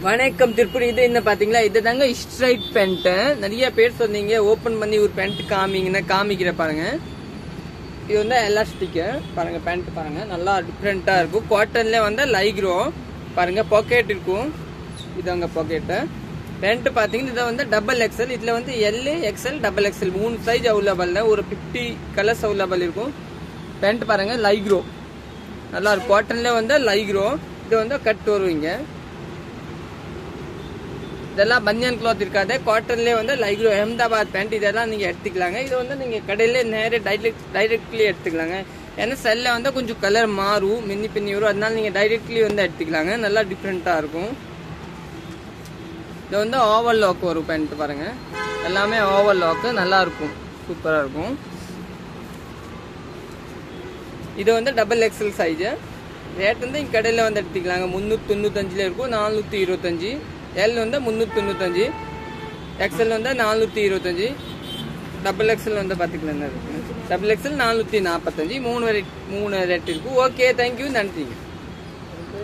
வணக்கம் திருப்பூர். இது என்ன பாத்தீங்களா, இதுதாங்க ஸ்ட்ரைட் பேண்ட். நிறைய பேர் சொன்னீங்க ஓபன் பண்ணி ஒரு பேண்ட் காமிங்கன்னா காமிக்கிற பாருங்க. இது வந்து எலாஸ்டிக் பாருங்க. பேண்ட் பாருங்க, நல்லா டிஃப்ரெண்டா இருக்கும். காட்டன்ல வந்து லைக்ரோ பாருங்க. பாக்கெட் இருக்கும். இது அங்க பாக்கெட். பேண்ட் பாத்தீங்கன்னா இதை வந்து டபுள் எக்ஸ்எல். இதுல வந்து L XL double XL 3 size available. ஒரு 50 கலர்ஸ் அவைலபிள் இருக்கும். பேண்ட் பாருங்க, லைக்ரோ நல்லா இருக்கும். காட்டன்ல வந்து லைக்ரோ. இது வந்து கட் வருவீங்க. இதெல்லாம் பனியன் கிளாத் இருக்காது. காட்டன்லேயே வந்து லைக்ரோ அஹமதாபாத் பேண்ட் இதெல்லாம் நீங்கள் எடுத்துக்கலாங்க. இது வந்து நீங்கள் கடையிலே நேரே டைரெக்ட்லி எடுத்துக்கலாங்க. ஏன்னா செல்ல வந்து கொஞ்சம் கலர் மாறும், மின்னி பின்னி வரும். அதனால நீங்கள் டைரெக்ட்லி வந்து எடுத்துக்கலாங்க. நல்லா டிஃப்ரெண்ட்டாக இருக்கும். இது வந்து ஓவல் லாக் வரும் பேண்ட் பாருங்க. எல்லாமே ஓவல் லாக்கு நல்லா இருக்கும், சூப்பராக இருக்கும். இது வந்து டபுள் எக்ஸ்எல் சைஸு. ரேட் வந்து இங்கே கடையில் வந்து எடுத்துக்கலாங்க. 395 இருக்கும், 425. எல் வந்து 395, எக்ஸ்எல் வந்து 425, டபுள் எக்ஸ்எல் வந்து பார்த்துக்கலாம். டபுள் எக்ஸ்எல் 445, 3 ரேட் இருக்கும். ஓகே, தேங்க்யூ, நன்றிங்க.